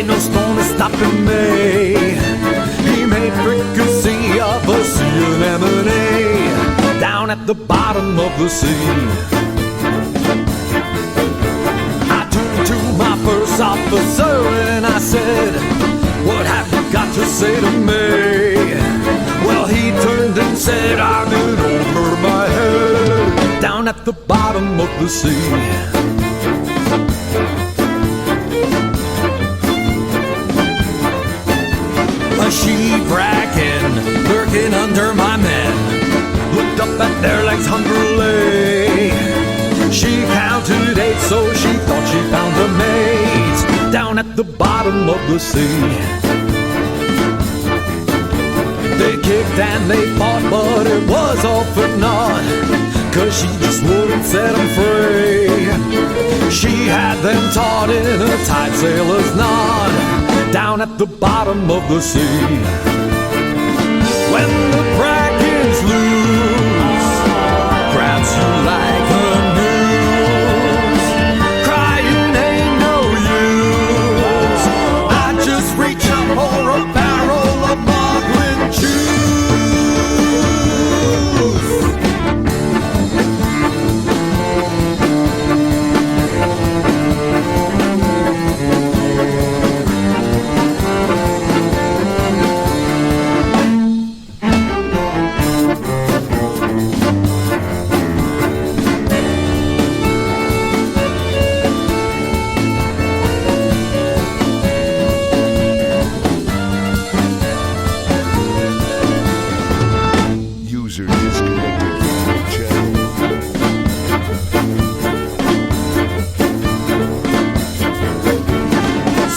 ain't no storm is stopping me. He made fricassee of a sea anemone down at the bottom of the sea. I turned to my first officer and I said, what have you got to say to me? Well, he turned and said, I'm in over my head down at the bottom of the sea. A shipwrecking, lurking under my men, looked up at their legs hungrily. She counted 8, so she thought she found a mate down at the bottom of the sea. They kicked and they fought, but it was all for naught, 'cause she just wouldn't set them free. She had them taught in a tight sailor's knot down at the bottom of the sea. When the krakens loose, grabs you like a noose, crying ain't no use. I just reach out for a barrel of Margaret juice.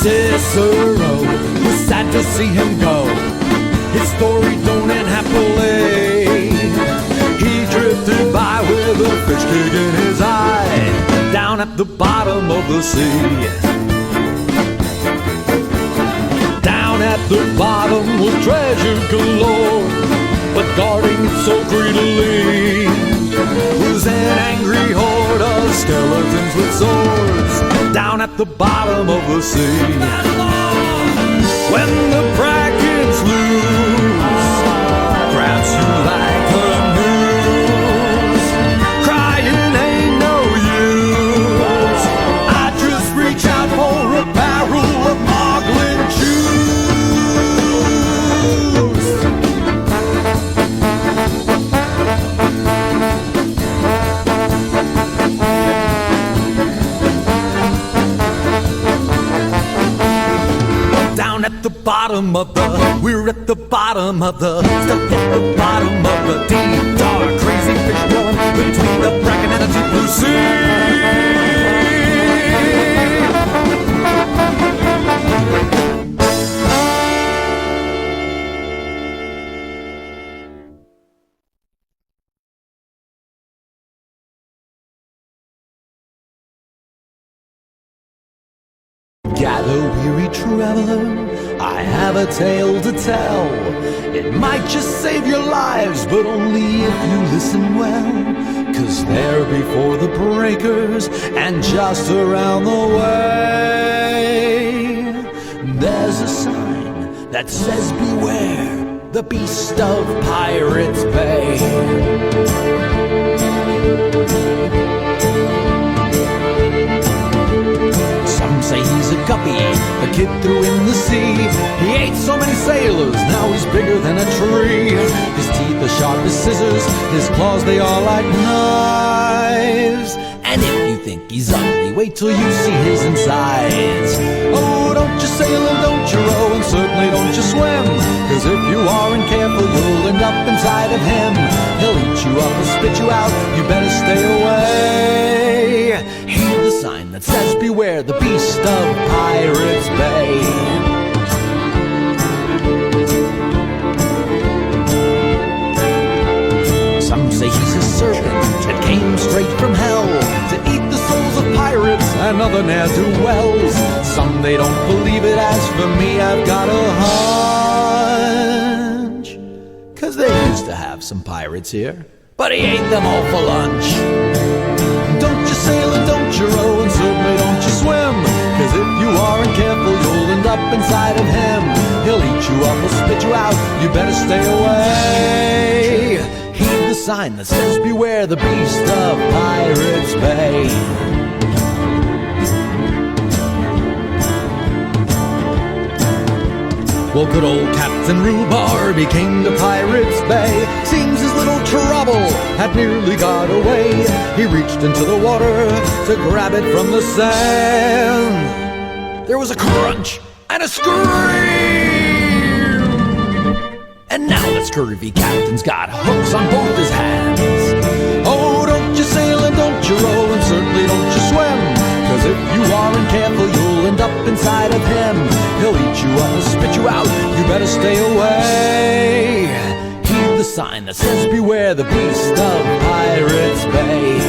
Cicero was sad to see him go. His story don't end happily. He drifted by with a fish kick in his eye down at the bottom of the sea. Down at the bottom was treasure galore, but guarding it so greedily was an angry horde of skeletons with swords down at the bottom of the sea. When the krakens loose, grabs you like a noose, crying ain't no use. I just reach out for a barrel of Margaret juice. We're at the bottom of the, stuck at the bottom of the deep, dark, crazy fish dwelling between the bracken and the deep blue sea. Gather, weary traveler, I have a tale to tell. It might just save your lives, but only if you listen well. 'Cause there before the breakers and just around the way, there's a sign that says beware, the beast of Pirates Bay. Some say he's a guppy the kid threw in the sea. He ate so many sailors, now he's bigger than a tree. His teeth are sharp as scissors, his claws they are like knives. And if you think he's ugly, wait till you see his insides. Oh, don't you sail and don't you row, and certainly don't you swim, 'cause if you aren't careful you'll end up inside of him. He'll eat you up and spit you out, you better stay away. Heed the sign that says beware, the beast of Pirates Bay. Some say he's a serpent that came straight from hell to eat the souls of pirates and other ne'er-do-wells. Some they don't believe it, as for me I've got a hunch, 'cause they used to have some pirates here, but he ate them all for lunch. Don't you sail and don't you row, and certainly don't you swim, 'cause if you aren't careful you'll end up up inside of him. He'll eat you up, he'll spit you out, you better stay away. Heed the sign that says beware the beast of Pirates Bay. Well, good old Captain Rhubarb, he came to Pirates Bay. Seems his little trouble had nearly got away. He reached into the water to grab it from the sand. There was a crunch and a scream, and now the scurvy captain's got hooks on both his hands. Oh, don't you sail and don't you row, and certainly don't you swim, 'cause if you aren't careful, you'll end up inside of him. He'll eat you up, he'll spit you out, you better stay away. Heed the sign that says beware the beast of Pirates Bay.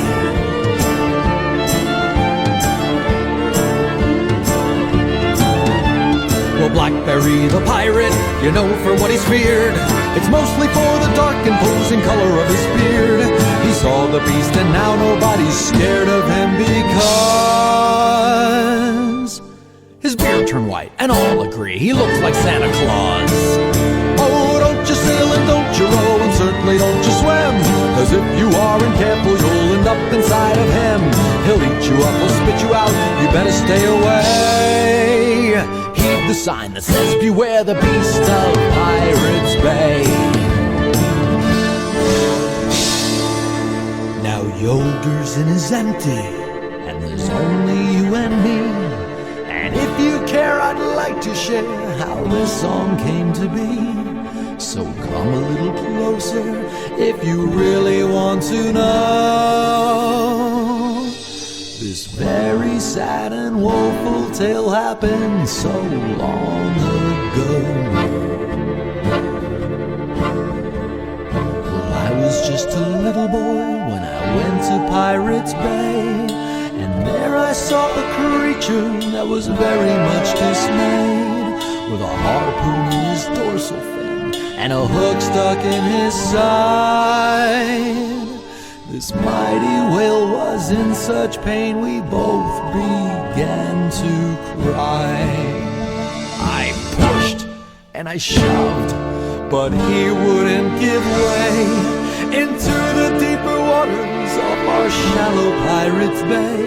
Well, Blackberry the pirate, you know for what he's feared. It's mostly for the dark imposing color of his beard. He saw the beast and now nobody's scared of him because his beard turned white and all agree he looks like Santa Claus. Oh, don't you sail and don't you row, and certainly don't you swim, 'cause if you aren't careful you'll end up inside of him. He'll eat you up, he'll spit you out, you better stay away. Heed the sign that says beware the beast of Pirates Bay. Now Yoder's Inn is empty, and there's only you and me. And if you care, I'd like to share how this song came to be. So come a little closer if you really want to know. This very sad and woeful tale happened so long ago. Well, I was just a little boy when I went to Pirates Bay, and there I saw a creature that was very much dismayed, with a harpoon in his dorsal fin and a hook stuck in his side. This mighty whale was in such pain we both began to cry. I pushed and I shoved, but he wouldn't give way. Into the deeper waters of our shallow Pirates Bay,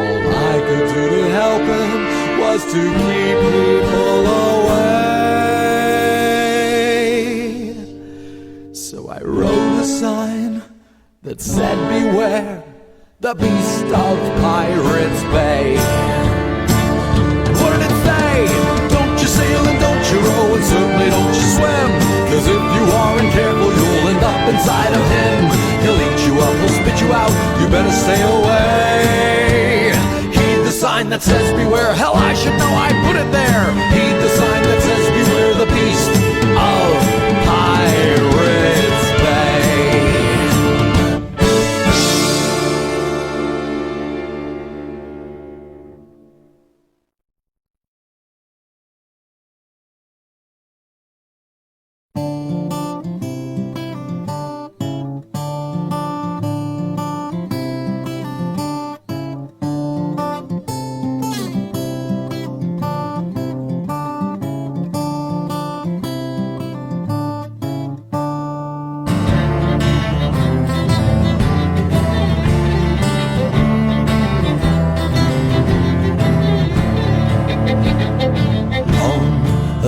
all I could do to help him was to keep people away. So I wrote a sign that said beware the beast of Pirates Bay. And what did it say? Don't you sail and don't you row, and certainly don't you swim, 'cause if you aren't careful you'll end up inside of him. He'll eat you up, he'll spit you out, you better stay away. Heed the sign that says beware, hell I should know I put it there. Heed the sign that says beware the beast of Pirates Bay.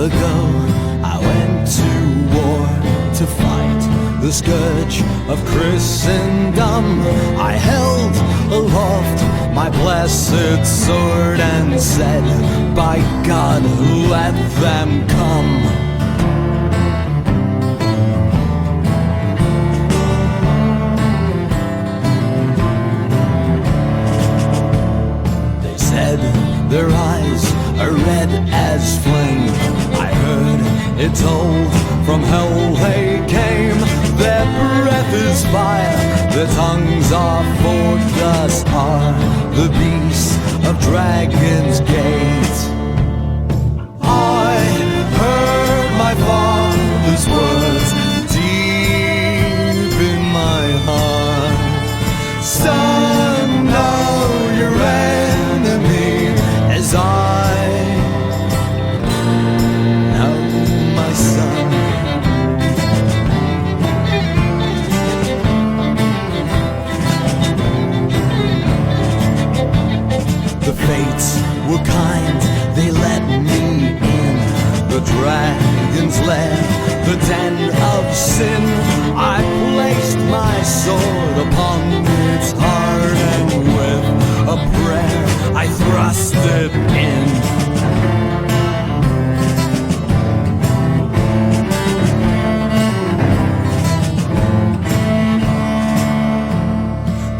Ago, I went to war to fight the scourge of Christendom. I held aloft my blessed sword and said, by God, let them come. They said their eyes are red as flame. I heard it told from hell they came. Their breath is fire, their tongues are forked are the beasts of Dragon's Gate. I heard my father's words deep in my heart. Son, know your enemy as I lair, the den of sin. I placed my sword upon its heart, and with a prayer I thrust it in.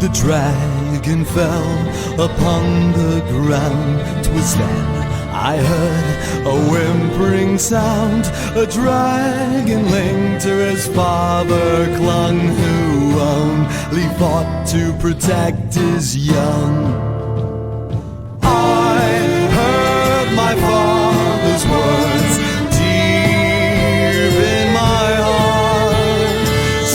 The dragon fell upon the ground. 'Twas then I heard a whimpering sound. A dragonling to his father clung, who only fought to protect his young. I heard my father's words deep in my heart.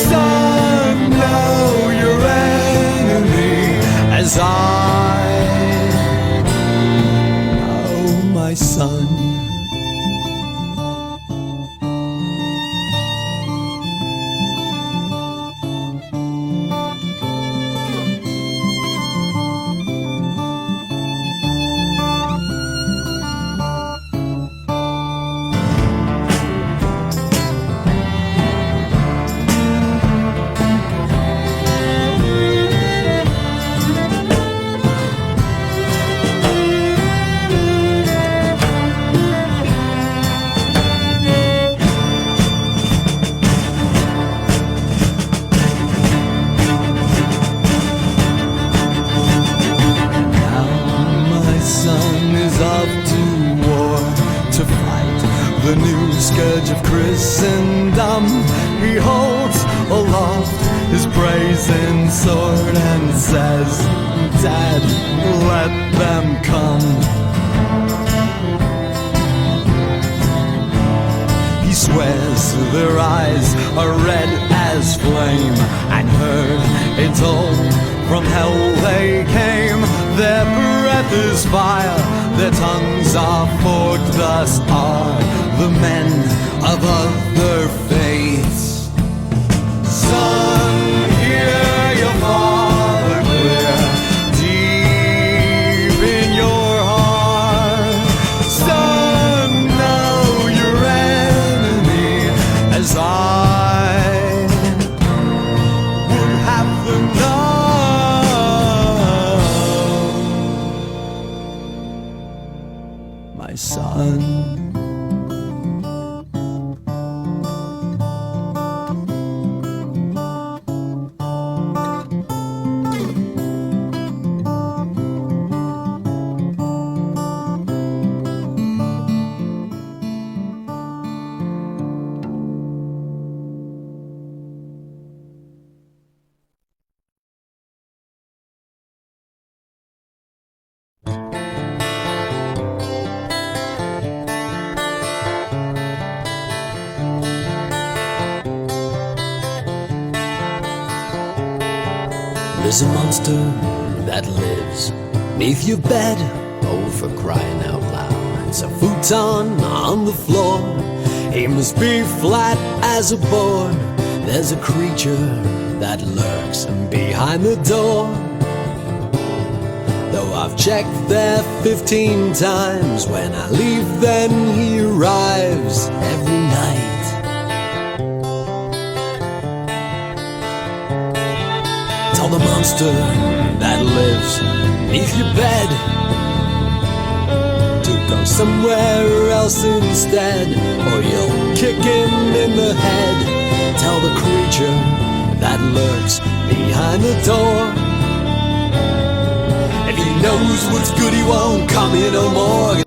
Son, know your enemy as I know my son. The new scourge of Christendom, he holds aloft his brazen sword and says, Dad, let them come. He swears their eyes are red as flame, and heard it all from hell they came. Their breath is fire, their tongues are forked, thus are the men of other faiths. Son, hear your father clear, deep in your heart. Son, know your enemy as I would have them know. My son. There's a monster that lives neath your bed, oh, for crying out loud. It's a futon on the floor, he must be flat as a board. There's a creature that lurks behind the door. Though I've checked there 15 times, when I leave then he arrives every night. Tell the monster that lives beneath your bed to go somewhere else instead, or you'll kick him in the head. Tell the creature that lurks behind the door, if he knows what's good he won't come here no more.